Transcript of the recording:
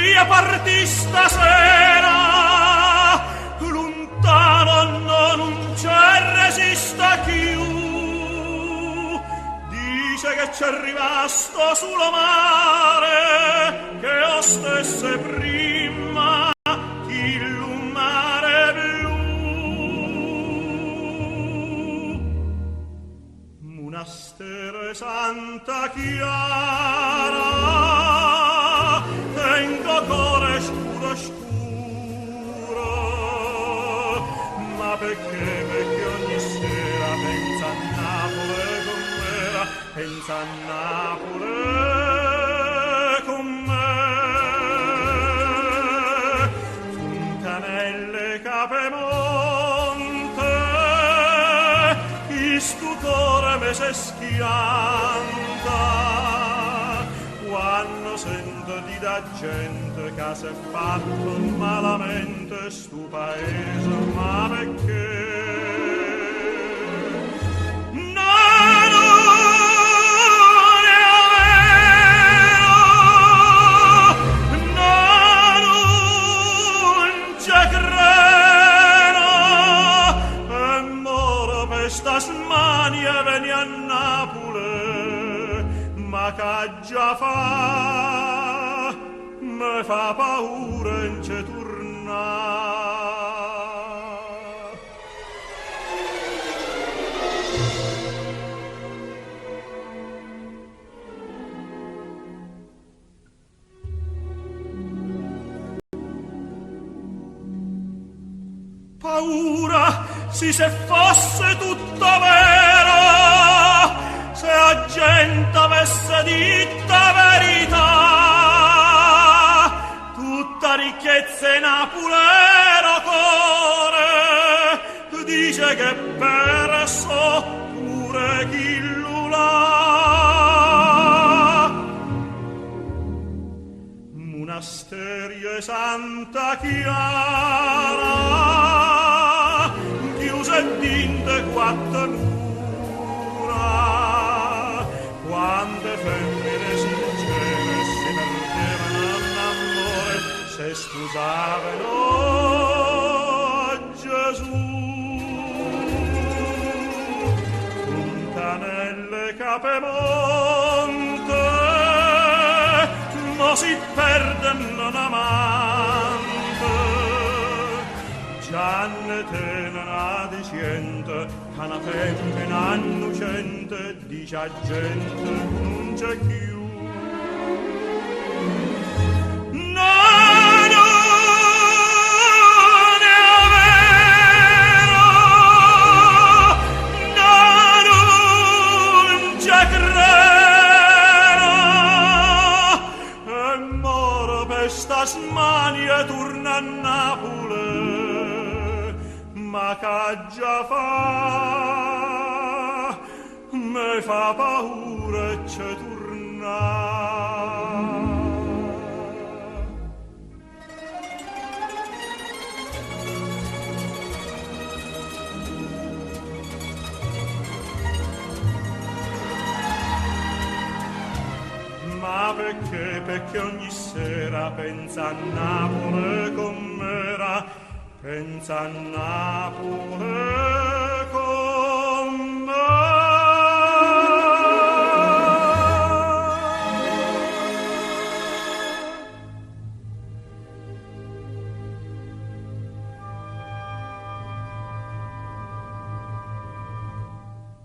via partì stasera, lontano non c'è resista più. Dice che c'è rimasto sulla mare, che o stesse prima il mare blu. Monastero e Santa Chiara, tengo cuore scuro scuro, ma perché ogni sera pensa a Napoli com'era, pensa a Napoli con me. Fontanelle Capemonte, istu cuore me se schianta, quando sento di da gente che si è fatto malamente stu paese, ma perché? Tasmania veni a Napoli, ma che già fa, me fa paura in ce tornare. Paura, sì, se fosse tutto vero, se la gente avesse detta verità, tutta ricchezza in Napolero cuore, dice che perso pure chi l'ha. Monasterio e Santa Chiara, chiuse dinte quattro mura, quante femmine sincere si perdevano all'amore, se scusavano a Gesù. Fontanelle Capemonte, mo si perdono amante, già ne tenera dicente, che una femmina innocente dice a gente non c'è più. Tasmania torna a Napoli, ma che già fa, me fa paura e c'è torna. Ma perché ogni sera pensa a Napoli com'era, pensa a Napoli